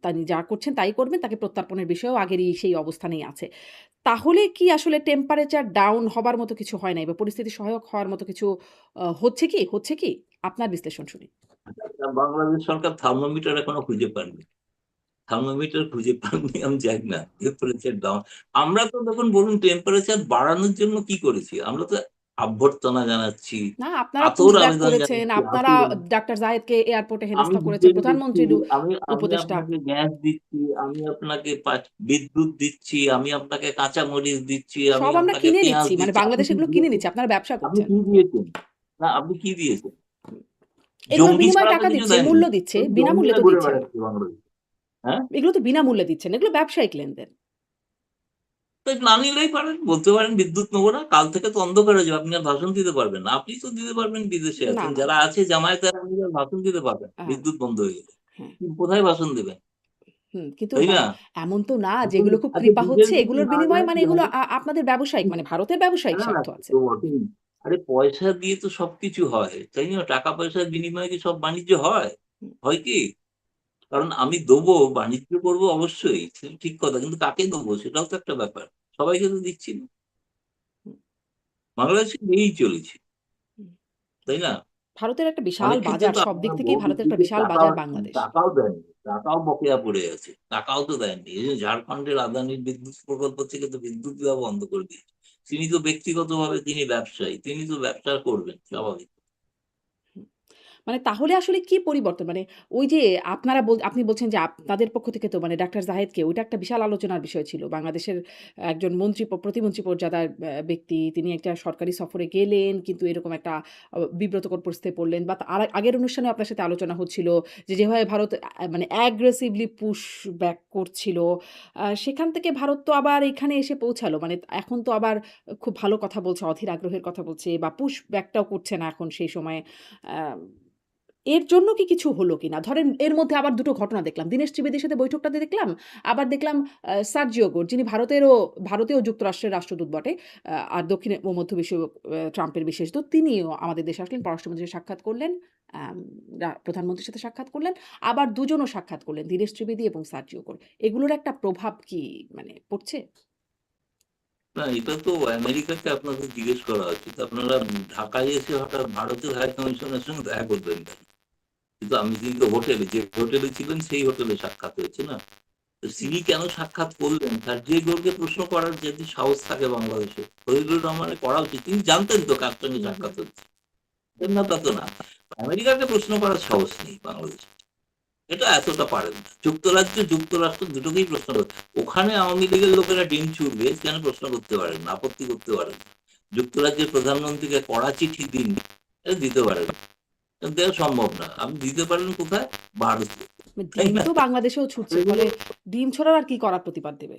তিনি যা করছেন তাই করবেন। তাকে প্রত্যর্পণের বিষয়েও আগেরই সেই অবস্থানেই আছে। তাহলে কি আসলে টেম্পারেচার ডাউন হবার মতো কিছু হয় নাই বা পরিস্থিতি সহায়ক হওয়ার মতো কিছু হচ্ছে কি? হচ্ছে কি? আপনার বিশ্লেষণ শুনি। বাংলাদেশ সরকার থার্মোমিটার এখনো খুঁজে পাননি। থার্মোমিটার খুঁজে পাননি, আমি জানি না টেম্পারেচার ডাউন। আমরা তো দেখুন, বলুন টেম্পারেচার বাড়ানোর জন্য কি করেছি? আমরা তো অভ্যর্থনা জানাচ্ছি, না, আপনারা আতর পুশব্যাক আবেদন করেছেন। জানাচ্ছি, আপনারা আকুল। ডাক্তার জাহেদকে এয়ারপোর্টে আমি হেনস্থা করেছেন। ডিজেল দিচ্ছি, প্রধানমন্ত্রীর আমি আমি উপদেষ্টা। আপনাকে গ্যাস দিচ্ছি, আমি আপনাকে বিদ্যুৎ দিচ্ছি, আমি আপনাকে কাঁচামরিচ দিচ্ছি, আমি সব আমরা আপনাকে কিনে পেঁয়াজ নিচ্ছি। মানে দিচ্ছি। আপনি বাংলাদেশ কি এগুলো কিনে দিয়েছেন? নিচ্ছে। আপনারা ব্যবসা আপনি করছেন। কি দিয়েছেন? না, আপনি কি দিয়েছেন? এগুলোর জঙ্গি বিনিময়ে ছাড়া তো টাকা কিছু দিচ্ছে, দেয়নি। মূল্য দিচ্ছে। ওই বিনামূল্যে জঙ্গিরা তো ঘুরে দিচ্ছেন না। বেড়াচ্ছে বাংলাদেশে। হ্যাঁ, এগুলো তো বিনামূল্যে দিচ্ছেন। এগুলো ব্যবসায়িক লেনদেন। তাই না নিলেই পারেন, বলতে পারেন বিদ্যুৎ নেবো না, কাল থেকে তো অন্ধকার হয়ে যাবে, আপনি আর ভাষণ দিতে পারবেন না। আপনি তো দিতে পারবেন, বিদেশে না, আছেন, না, যারা না। আছে জামায়াতের আমিরা ভাষণ দিতে পারবেন আ বিদ্যুৎ বন্ধ হয়ে গেলে। হ্যাঁ। কোথায় ভাষণ দেবেন? কিন্তু তাই না? মানে এমন তো না যে এখন এগুলো খুব আচ্ছা, কৃপা ডিজেল হচ্ছে। যদি এগুলোর না বিনিময়ে দেয় মানে কি এগুলো হবে? আপনাদের ব্যবসায়িক মানে ভারতের ব্যবসায়িক না, না, স্বার্থ সে আছে। তো বটেই। আরে পয়সা দিয়ে তো সবকিছু হয়, তাই না? টাকা পয়সার বিনিময়ে কি সব বাণিজ্য হয়? হুম, হয় কি? কারণ আমি দেবো, বাণিজ্য করবো অবশ্যই, সেটা ঠিক কথা। কিন্তু কাকে দেবো সেটাও তো একটা ব্যাপার। সবাইকে তো দিচ্ছি না। হুম, বাংলাদেশে দিয়েই চলেছি, হুম। তাই না? ভারতের একটা বিশাল অনেক ক্ষেত্রে বাজার। তো সব দিক আপনারা থেকেই বহু ভারতের একটা বিদ্যুতের বিশাল টাকাও বাজার বাংলাদেশ। টাকাও দেননি। টাকাও বকেয়া পড়ে আছে। টাকাও তো দেননি। এই যে ঝাড়খণ্ডের আদানির বিদ্যুৎ প্রকল্প থেকে তো বিদ্যুৎ দেওয়া বন্ধ করে দিয়েছে। তিনি তো ব্যক্তিগতভাবে তিনি ব্যবসায়ী। তিনি তো ব্যবসা করবেন স্বাভাবিক। হুম। মানে তাহলে আসলে কি পরিবর্তন? মানে ওই যে আপনি বলছেন যে আপনাদের পক্ষ থেকে তো মানে ডাক্তার জাহেদকে ওইটা একটা বিশাল আলোচনার বিষয় ছিল। বাংলাদেশের একজন প্রতিমন্ত্রী পর্যাদার ব্যক্তি। তিনি একটা সরকারি সফরে গেলেন কিন্তু এরকম একটা বিব্রতকর পরিস্থিতিতে পড়লেন বা আগের অনুষ্ঠানে আপনার সাথে আলোচনা হচ্ছিল যে যেভাবে ভারত মানে অ্যাগ্রেসিভলি পুশ ব্যাক করছিল। সেখান থেকে ভারত তো আবার এখানে এসে পৌঁছালো। মানে এখন তো আবার খুব ভালো কথা বলছে, অধীর আগ্রহের কথা বলছে বা পুশ ব্যাকটাও করছে না এখন সেই সময়ে। আম এর জন্য কি কিছু হলো কিনা? ধরেন এর মধ্যে আবার ২ টো ঘটনা দেখলাম। দীনেশ ত্রিবেদীর সাথে বৈঠকটাতে দেখলাম। আবার দেখলাম সার্জিও গোর যিনি ভারতেও যুক্তরাষ্ট্রের রাষ্ট্রদূত বটে। আর দক্ষিণ ও মধ্য এশীয় ট্রাম্পের বিশেষ দূত। তিনিও আমাদের দেশে আসলেন, পররাষ্ট্রমন্ত্রীর সাথে সাক্ষাৎ করলেন। আম প্রধানমন্ত্রীর সাথে সাক্ষাৎ করলেন। আবার দুজনও সাক্ষাৎ করলেন, দীনেশ ত্রিবেদী এবং সার্জিও গোর। এগুলোর একটা প্রভাব কি মানে পড়ছে? না, এটা তো আমেরিকাকে আপনাদের জিজ্ঞেস করা উচিত। আপনারা ঢাকায় এসে হঠাৎ ভারতের হাই কমিশনের সঙ্গে দেখা করবেন কেন? কিন্তু আমি কিন্তু যে হোটেলে ছিলেন সেই হোটেলে সাক্ষাৎ হয়েছে না? তো হুম, তিনি কেন সাক্ষাৎ করলেন? তার যে গোলকে প্রশ্ন করার যদি সাহস থাকে বাংলাদেশে, শহীদুর রহমানের করা উচিত। তিনি জানতেন তো কার সঙ্গে হুম, হুম, সাক্ষাৎ হচ্ছে। না, তা তো না। আমেরিকাকে প্রশ্ন করার সাহস নেই বাংলাদেশে। এটা এতটা পারেন না। যুক্তরাষ্ট্র দুটোকেই প্রশ্ন করে। ওখানে আওয়ামী লীগের লোকেরা ডিম ছুড়বে, কেন প্রশ্ন করতে পারেন না, আপত্তি করতে পারেন না। যুক্তরাজ্যের প্রধানমন্ত্রীকে কড়া চিঠি দিন, এটা দিতে পারেন। এটা দেওয়া সম্ভব না। আপনি দিতে পারেন কোথায়? ভারতে। তাই ডিম না? তো বাংলাদেশেও ছুটছে। ফলে এগুলো ডিম ছড়ার আর কি করার প্রতিবাদ দেবে?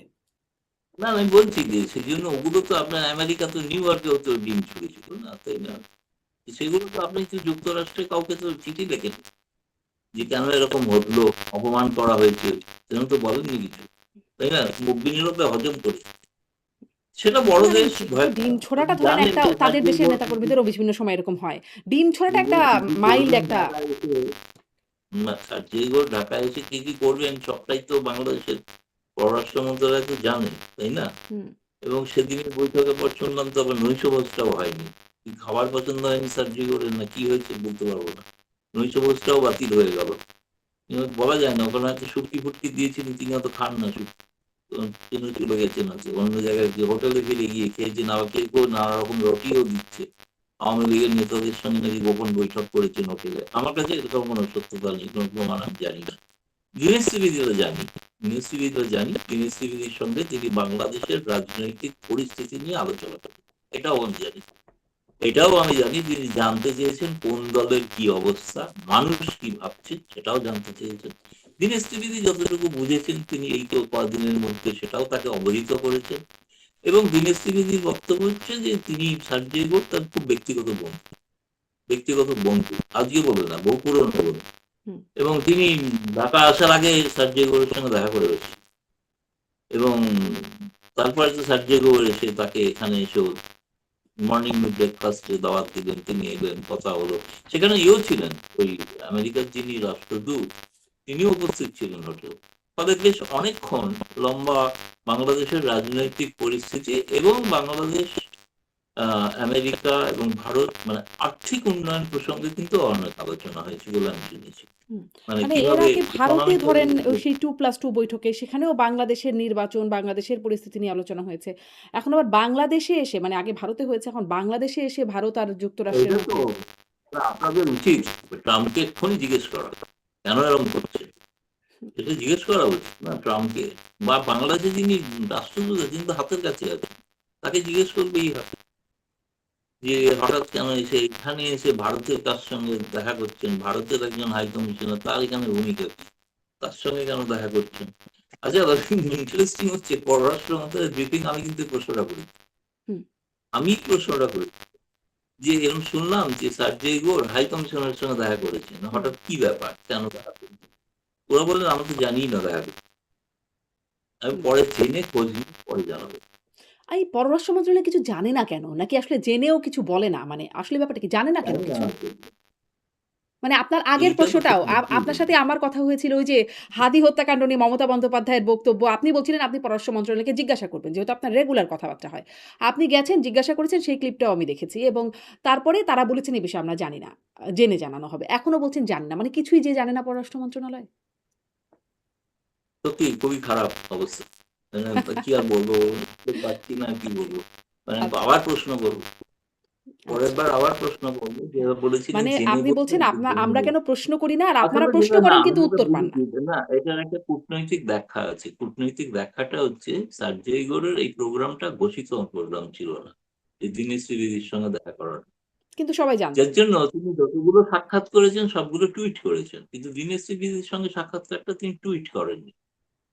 না, আমি বলছি যে সেজন্য ওগুলো তো আপনার আমেরিকা তো নিউ ইয়র্কেও তো ডিম ছুড়েছিল না, তাই না? সেগুলো তো আপনি তো যুক্তরাষ্ট্রে কাউকে তো চিঠি লেখেন যে কেন এরকম ঘটলো, অপমান করা হয়েছে, এরকম তো বলেননি কিছু, তাই না? মুখ বিনিরোধে হজম করে। সেটা বড় না, দেশ, যেহেতু ভয় পায় ডিম না। ছোড়াটা তিনি ধরেন জানেন একটা যে তাদের সার্জিও দেশের ঘোষ নেতাকর্মীদেরও বিভিন্ন সময় এরকম হয়। ডিম ছোড়াটা একটা কি মাইল্ড করবেন একটা ঢাকায় এসে, না সার্জিও ঘোষ ঢাকায় এসে কি করবেন সবটাই তো বাংলাদেশের পররাষ্ট্র মন্ত্রণালয় তো জানে, তাই না? হুম, এবং সেদিনের বৈঠকের পর শুনলাম তো আবার নৈশভোজটাও হয়নি। কি খাবার পছন্দ হয়নি সার্জিও ঘোষের, না কি হয়েছে বলতে পারবো না। নৈশভোজটাও বাতিল হয়ে গেল। বলা যায় না, ওখানে হয়তো শুটকি-ফুটকি দিয়েছিলেন, তিনি অত খান না শুটকি। তো তিনি চলে গেছেন হয়তো। অন্য জায়গায় যে হোটেলে ফিরে গিয়ে খেয়েছেন, আবার কেউ নানা রকম রুটিও দিচ্ছে। আওয়ামী লীগের নেতাদের সঙ্গে নাকি গোপন বৈঠক করেছেন হোটেলে। আমার কাছে এরকম কোনো সত্যতা নেই, কোনো প্রমাণ আমি জানি না। দীনেশ ত্রিবেদীও জানি, দীনেশ ত্রিবেদীও জানি, দীনেশ ত্রিবেদীর সঙ্গে তিনি বাংলাদেশের রাজনৈতিক পরিস্থিতি নিয়ে আলোচনা করেন। এটাও আমি জানি। এটাও আমি জানি তিনি জানতে চেয়েছেন কোন দলের কি অবস্থা, মানুষ কি ভাবছে সেটাও জানতে চেয়েছেন। দীনেশ ত্রিবেদী যতটুকু বুঝেছেন তিনি এই তো কদিনের মধ্যে সেটাও তাকে অবহিত করেছেন। এবং দীনেশ ত্রিবেদীর বক্তব্য হচ্ছে যে তিনি সার্জেই বোস তার খুব ব্যক্তিগত বন্ধু, আজকে বলে না, বহু পুরনো বন্ধু। হুম। এবং তিনি ঢাকা আসার আগে সার্জেই গোরের সঙ্গে দেখা করে এসেছেন। এবং তারপরে তো সার্জেই গোর এসে তাকে এখানে এসেও মর্নিং ব্রেকফাস্টে দাওয়াত দিলেন, তিনি এলেন, কথা হলো। সেখানে ইয়েও ছিলেন, ওই আমেরিকার যিনি রাষ্ট্রদূত তিনিও উপস্থিত ছিলেন হোটেলে। ফলে বেশ অনেকক্ষণ লম্বা বাংলাদেশের রাজনৈতিক পরিস্থিতি এবং বাংলাদেশ, আমেরিকা এবং ভারত মানে আর্থিক উন্নয়ন প্রসঙ্গে কিন্তু অনেক আলোচনা হয়েছে বলে আমি শুনেছি। হুম। মানে মানে এর কিভাবে আগে ভারতে ইকোনমিক্যাল। ধরেন সেই 2+2 বৈঠকে সেখানেও বাংলাদেশের নির্বাচন, বাংলাদেশের পরিস্থিতি নিয়ে আলোচনা হয়েছে। এখন আবার বাংলাদেশে এসে মানে আগে ভারতে হয়েছে, এখন বাংলাদেশে এসে ভারত আর যুক্তরাষ্ট্রের এটা তো মধ্যে আপনাদের উচিত ট্রাম্পকে এক্ষুনি জিজ্ঞেস করা কেন এরকম করছে। এটা জিজ্ঞেস করা উচিত না ট্রাম্পকে, বা বাংলাদেশে যিনি রাষ্ট্রদূত তিনি তো হাতের কাছে আছেন, তাকে জিজ্ঞেস করবেই হয় যে হঠাৎ কেন এসে এখানে এসে ভারতের কার সঙ্গে দেখা করছেন, ভারতের একজন হাই কমিশনার, তার এখানে ভূমিকা কি, তার সঙ্গে কেন দেখা করছেন। আচ্ছা, ইন্টারেস্টিং হচ্ছে পররাষ্ট্র মন্ত্রণালয়ের ব্রিফিং আমি কিন্তু প্রশ্নটা করি, হুম, আমি প্রশ্নটা করি যে এরকম শুনলাম যে সার্জেই গোর হাই কমিশনারের সঙ্গে দেখা করেছেন, হুম, হঠাৎ কি ব্যাপার, কেন দেখা করেছেন। ওরা বললেন আমরা তো জানিই না দেখা করছি। আমি হুম। পরে জেনে খোঁজ নিয়ে পরে জানাবো। এই পররাষ্ট্র মন্ত্রণালয় কিছু জানে না কেন? নাকি আসলে জেনেও কিছু বলে না? মানে আসলে ব্যাপারটা কি? জানে না কেন জানি না কিছু? আসলে। মানে আপনার আগের এইটা তো খুব প্রশ্নটাও মুশকিল আপনার সাথে জিনিস। আমার কথা হয়েছিল ওই যে হাদি হত্যাকাণ্ড নিয়ে মমতা বন্দ্যোপাধ্যায়ের বক্তব্য। আপনি বলছিলেন আপনি পররাষ্ট্র মন্ত্রণালয়কে জিজ্ঞাসা করবেন। যেহেতু আপনার রেগুলার কথাবার্তা হয়। আপনি গেছেন, জিজ্ঞাসা করেছেন, সেই ক্লিপটাও আমি দেখেছি এবং তারপরে তারা বলেছেন এই বিষয়ে আমরা জানি না। জেনে জানানো হবে। এখনো বলছেন জানি না। মানে কিছুই যে জানে না পররাষ্ট্র মন্ত্রণালয়? সত্যি খুবই খারাপ অবস্থা। মানে কি আর বলবো? বুঝতে পারছি না কি বলবো। মানে আচ্ছা, আবার প্রশ্ন করব। পরের আচ্ছা। বার আবার প্রশ্ন করব যে হ্যাঁ। বলেছিলেন মানে জেনে আপনি বলবেন বলছেন কি জেনে আমরা কেন বলবেন। প্রশ্ন করি না আর আপনারা আসলে প্রশ্ন যেটা না করেন আমি কিন্তু যেটা উত্তর পান না। বুঝেছি না, এটার একটা কূটনৈতিক ব্যাখ্যা আছে। কূটনৈতিক ব্যাখ্যাটা হচ্ছে সার্জেই গোরের এই প্রোগ্রামটা ঘোষিত প্রোগ্রাম ছিল না। এই দীনেশ ত্রিবেদীর সঙ্গে দেখা করার। কিন্তু সবাই যার জানতেন। জন্য তিনি যতগুলো সাক্ষাৎ করেছেন সবগুলো টুইট করেছেন। কিন্তু দীনেশ ত্রিবেদীর সঙ্গে সাক্ষাৎকারটা তিনি টুইট করেননি।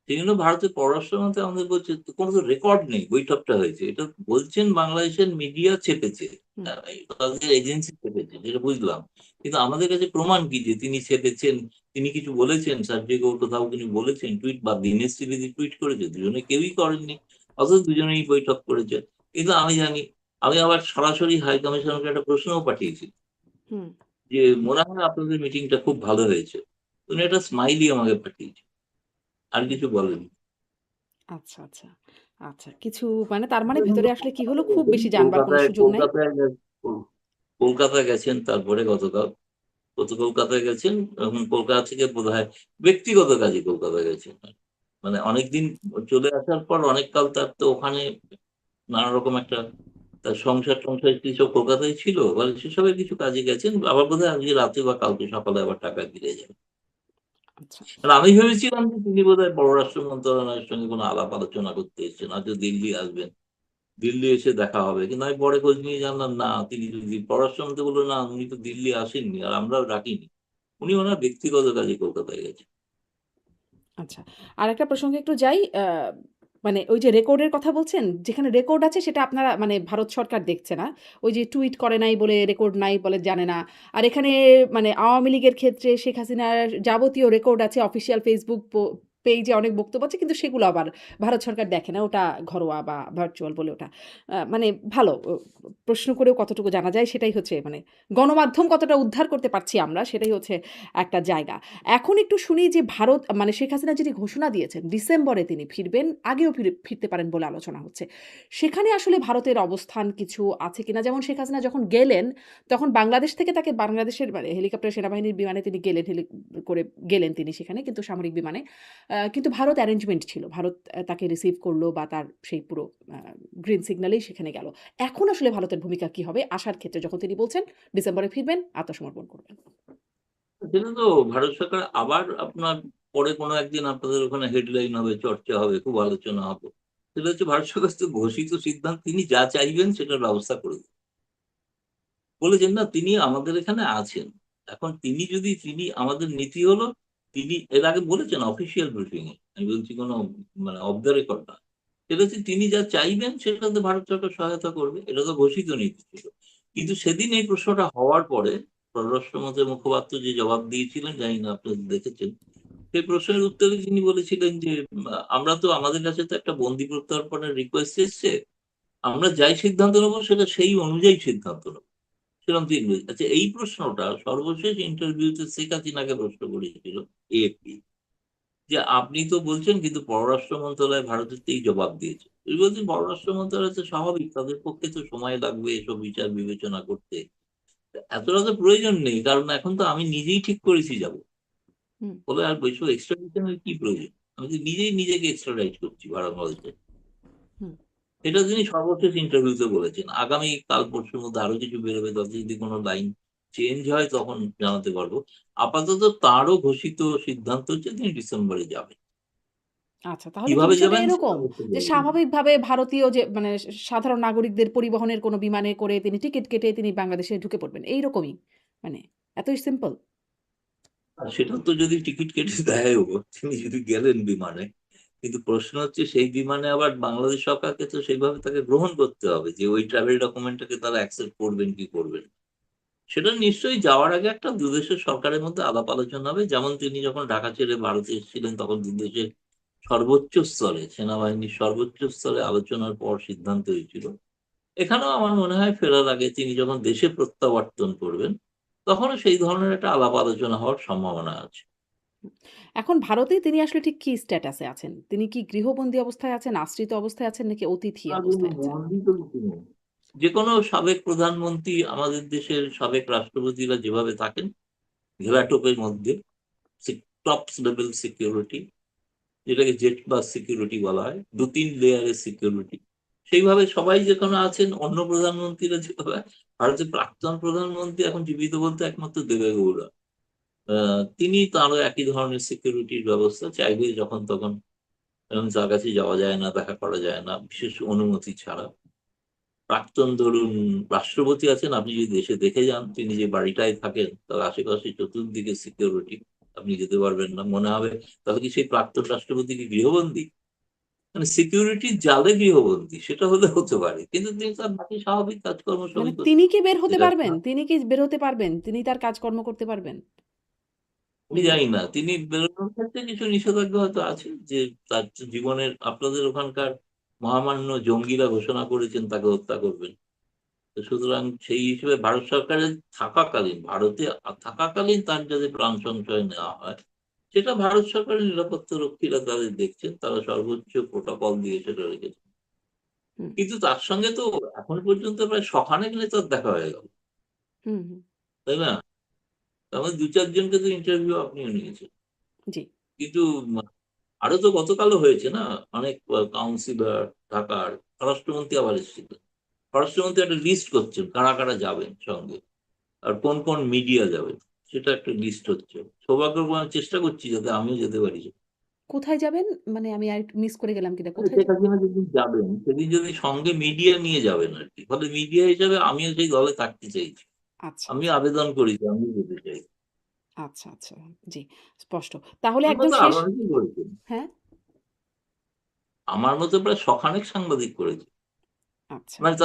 সেজন্য ভারতের পররাষ্ট্র মন্ত্রী আমাদের বলছে কোনো তো রেকর্ড নেই বৈঠকটা হয়েছে। এটা বলছেন বাংলাদেশের মিডিয়া ছেপেছে। হুম, তাদের এজেন্সি ছেপেছে, যেটা বুঝলাম। কিন্তু আমাদের কাছে প্রমাণ কি যে তিনি ছেপেছেন, তিনি কিছু বলেছেন, সার্জেই গৌর কোথাও তিনি বলেছেন টুইট, বা দীনেশ ত্রিবেদী টুইট করেছে, দুজনে কেউই করেননি। অথচ দুজনেই বৈঠক করেছে। কিন্তু আমি জানি, আমি আবার সরাসরি হাই কমিশনারকে একটা প্রশ্নও পাঠিয়েছি হুম। যে মনে হয় আপনাদের মিটিংটা খুব ভালো হয়েছে। উনি একটা স্মাইলি আমাকে পাঠিয়েছে, আর হুম। কিছু বলেনি। আচ্ছা, আচ্ছা। আচ্ছা, কিছু মানে তার মানে ভেতরে আসলে কি হলো খুব বেশি জানবার কোনো কলকাতায় সুযোগ নাই। কলকাতায় কলকাতায় গেছেন তারপরে গতকাল। কলকাতায় গেছেন, এখন কলকাতা থেকে বোধহয় ব্যক্তিগত কাজে কলকাতায় গেছেন। মানে অনেকদিন চলে আসার পর অনেক কাল তার তো ওখানে নানা রকম একটা তার সংসার-টংসার কি সব কলকাতায় ছিল। মানে সেসবের কিছু কাজে গেছেন। আবার বোধহয় আজকে রাতে বা কালকে সকালে আবার ঢাকায় ফিরে যাবেন। আচ্ছা। আর আমি ভেবেছিলাম যে তিনি বোধহয় পররাষ্ট্র মন্ত্রণালয়ের সঙ্গে কোনো আলাপ আলোচনা করতে এসেছেন। হয়তো দিল্লি আসবেন। দিল্লি এসে দেখা হবে। কিন্তু আমি পরে খোঁজ নিয়ে জানলাম না, তিনি যদি পররাষ্ট্রমন্ত্রী বলল, "না, উনি তো দিল্লি আসেননি আর আমরাও ডাকিনি।" উনি উনার ব্যক্তিগত কাজে কলকাতায় গেছেন। আচ্ছা। আরেকটা প্রসঙ্গে একটু যাই। মানে ওই যে রেকর্ডের কথা বলছেন, যেখানে রেকর্ড আছে সেটা আপনারা মানে ভারত সরকার দেখছে না। ওই যে টুইট করে নাই বলে রেকর্ড নাই বলে জানে না। আর এখানে মানে আওয়ামী লীগের ক্ষেত্রে শেখ হাসিনার যাবতীয় রেকর্ড আছে অফিসিয়াল ফেসবুক পেইজে অনেক বক্তব্য আছে কিন্তু সেগুলো আবার ভারত সরকার দেখে না। ওটা ঘরোয়া বা ভার্চুয়াল বলে ওটা। মানে ভালো প্রশ্ন করেও কতটুকু জানা যায় সেটাই হচ্ছে মানে গণমাধ্যম কতটা উদ্ধার করতে পারছি আমরা সেটাই হচ্ছে একটা জায়গা। এখন একটু শুনি যে ভারত মানে শেখ হাসিনা যিনি ঘোষণা দিয়েছেন ডিসেম্বরে তিনি ফিরবেন, আগেও ফিরতে পারেন বলে আলোচনা হচ্ছে। সেখানে আসলে ভারতের অবস্থান কিছু আছে কিনা? যেমন শেখ হাসিনা যখন গেলেন, তখন বাংলাদেশ থেকে তাকে বাংলাদেশের মানে হেলিকপ্টার সেনাবাহিনীর বিমানে তিনি গেলেন করে গেলেন তিনি সেখানে কিন্তু সামরিক বিমানে। কিন্তু ভারত অ্যারেঞ্জমেন্ট ছিল। ভারত তাকে রিসিভ করল বা তার সেই পুরো গ্রিন সিগন্যালেই সেখানে গেল। এখন আসলে ভারতের ভূমিকা কি হবে আসার ক্ষেত্রে যখন তিনি বলছেন ডিসেম্বরে ফিরবেন, আত্মসমর্পণ করবেন? সেটা তো ভারত সরকার আবার আপনার পরে কোনো একদিন আপনাদের ওখানে হেডলাইন হবে, চর্চা হবে, খুব আলোচনা হবে। সেটা হচ্ছে ভারত সরকার তো ঘোষিত সিদ্ধান্ত, তিনি যা চাইবেন সেটার ব্যবস্থা করে দেবেন। বলেছেন না তিনি আমাদের এখানে আছেন। এখন তিনি আমাদের নীতি হলো, তিনি এর আগে বলেছেন অফিসিয়াল ব্রিফিং এ। আমি বলছি কোনো মানে অফ দ্য রেকর্ড না। সেটা হচ্ছে তিনি যা চাইবেন সেটাতে ভারত সরকার সহায়তা করবে। এটা তো ঘোষিত নীতি ছিল। কিন্তু সেদিন এই প্রশ্নটা হওয়ার পরে পররাষ্ট্রমন্ত্রীর মুখপাত্র যে জবাব দিয়েছিলেন, জানি না আপনারা দেখেছেন। সেই প্রশ্নের উত্তরে তিনি বলেছিলেন যে, আমরা তো আমাদের কাছে তো একটা বন্দি প্রত্যর্পণের রিকোয়েস্ট এসছে। আমরা যাই সিদ্ধান্ত নেবো সেটা সেই অনুযায়ী সিদ্ধান্ত নেবো। সেরকম তিনি বলেছেন। আচ্ছা, এই প্রশ্নটা সর্বশেষ ইন্টারভিউতে শেখ হাসিনাকে প্রশ্ন করেছিল এএফপি, যে আপনি তো বলছেন কিন্তু পররাষ্ট্র মন্ত্রণালয় ভারতের এই জবাব দিয়েছে। তিনি বলছেন পররাষ্ট্র মন্ত্রণালয় তো স্বাভাবিক, তাদের পক্ষে তো সময় লাগবে এসব বিচার বিবেচনা করতে। এতটা তো প্রয়োজন নেই, কারণ এখন তো আমি নিজেই ঠিক করেছি যাব। হুম। বলে আর বৈশ্ব এক্সট্রাডিশনের কি প্রয়োজন? আমি তো নিজেই নিজেকে এক্সট্রাডাইট করছি বাংলাদেশে। হুম। এটা তিনি সর্বশেষ ইন্টারভিউতে বলেছেন। আগামী কাল পরশুর মধ্যে আরো কিছু বেরোবে, তাতে যদি কোনো লাইন চেঞ্জ হয় তখন জানাতে পারবো। আপাতত তারও ঘোষিত সিদ্ধান্ত হচ্ছে তিনি ডিসেম্বরে যাবেন। আচ্ছা, তাহলে কি কিভাবে বিষয়টা যাবেন সেটা এরকম অবশ্য যে বলবেন না। স্বাভাবিকভাবে ভারতীয় যে মানে সাধারণ নাগরিকদের পরিবহনের কোনো বিমানে করে তিনি টিকিট কেটে তিনি বাংলাদেশে ঢুকে পড়বেন। এইরকমই? মানে এতই সিম্পল? আর সেটা তো যদি টিকিট কেটে দেয়ও, তিনি যদি গেলেন বিমানে, কিন্তু প্রশ্ন হচ্ছে সেই বিমানে আবার বাংলাদেশ সরকারকে তো সেইভাবে তাকে গ্রহণ করতে হবে যে ওই ট্রাভেল ডকুমেন্টটাকে তারা অ্যাকসেপ্ট করবেন কি করবেন না। সেটা নিশ্চয়ই যাওয়ার আগে একটা দুদেশের সরকারের মধ্যে আলাপ আলোচনা হবে। যেমন তিনি যখন ঢাকা ছেড়ে ভারতে এসেছিলেন তখন দুদেশের সর্বোচ্চ স্তরে, সেনাবাহিনীর সর্বোচ্চ স্তরে আলোচনার পর সিদ্ধান্ত হয়েছিল। এখানেও আমার মনে হয় ফেরার আগে তিনি যখন দেশে প্রত্যাবর্তন করবেন, তখনও সেই ধরনের একটা আলাপ আলোচনা হওয়ার সম্ভাবনা আছে। এখন ভারতে তিনি আসলে ঠিক কি স্ট্যাটাসে আছেন? তিনি কি গৃহবন্দী অবস্থায় আছেন, আশ্রিত অবস্থায় আছেন নাকি অতিথি আর অবস্থায় আছেন? যে কোনো সাবেক প্রধানমন্ত্রী, আমাদের দেশের সাবেক রাষ্ট্রপতিরা যেভাবে থাকেন, ঘেরাটোপের মধ্যে, টপ লেভেল সিকিউরিটি, যেটাকে জেট প্লাস সিকিউরিটি বলা হয়, ২-৩ লেয়ারের সিকিউরিটি। সেইভাবে সবাই যেখানে আছেন, অন্য প্রধানমন্ত্রীরা যেভাবে, ভারতের প্রাক্তন প্রধানমন্ত্রী এখন জীবিত বলতে একমাত্র দেবেগৌড়া। তিনি তারও একই ধরনের সিকিউরিটির ব্যবস্থা, চাইলে যখন তখন এবং তার কাছে যাওয়া যায় না, দেখা করা যায় না বিশেষ অনুমতি ছাড়া। প্রাক্তন ধরুন রাষ্ট্রপতি আছেন, আপনি যদি দেশে দেখে যান, তিনি যে বাড়িটায় থাকেন তার আশেপাশে চতুর্দিকে সিকিউরিটি, আপনি যেতে পারবেন না, মনে হবে তাহলে কি সেই প্রাক্তন রাষ্ট্রপতি কি গৃহবন্দী? মানে সিকিউরিটির জালে গৃহবন্দী, সেটা হলে হতে পারে, কিন্তু তিনি তার বাকি স্বাভাবিক কাজকর্ম মানে সবই করছেন। তিনি কি বের হতে যেটা পারবেন? তিনি কি বের হতে পারবেন? তিনি তার কাজকর্ম করতে পারবেন? আমি মানে জানি না, তিনি বেরোনোর ক্ষেত্রে কিছু নিষেধাজ্ঞা হয়তো আছে, যে তার জীবনের, আপনাদের ওখানকার মহামান্য জঙ্গিরা ঘোষণা করেছেন তাকে হত্যা করবেন। তো সুতরাং সেই হিসেবে ভারত সরকারের থাকাকালীন তার যাতে প্রাণ সংশয় নেওয়া হয়, সেটা ভারত সরকারের নিরাপত্তা রক্ষীরা তাদের দেখছেন, তারা সর্বোচ্চ প্রোটোকল দিয়ে সেটা রেখেছে। হুম, কিন্তু তার সঙ্গে তো এখন পর্যন্ত প্রায় শখানেক নেতার দেখা হয়ে গেল, হুম, হুম। তাই না? তার মধ্যে ২-৪ জনকে তো ইন্টারভিউ আপনিও নিয়েছেন। জি। কিন্তু আরো তো গতকালও হয়েছে না, অনেক কাউন্সিলর ঢাকার, স্বরাষ্ট্রমন্ত্রী আবার এসেছিলেন। স্বরাষ্ট্রমন্ত্রী একটা লিস্ট করছেন কারা কারা যাবেন সঙ্গে, আর কোন কোন মিডিয়া যাবে, সেটা একটা লিস্ট হচ্ছে। সৌভাগ্যক্রমে আমি চেষ্টা করছি যাতে আমিও যেতে পারি। কোথায় যাবেন? মানে আমি আরেকটু মিস করে গেলাম কিনা। মানে কোথায় শেখ হাসিনা যেদিন যাবেন সেদিন যদি সঙ্গে মিডিয়া নিয়ে যাবেন আর কি, ফলে মিডিয়া হিসাবে আমিও সেই দলে থাকতে চাইছি। আচ্ছা, আমি আচ্ছা। আবেদন করেছি, আমিও যেতে চাই। আচ্ছা, আচ্ছা। জি, স্পষ্ট। তাহলে আমার একদম মতো শেষ আরো অনেকেই করেছেন। হ্যাঁ? আমার মতো প্রায় শখানেক সাংবাদিক করেছে। আচ্ছা। মানে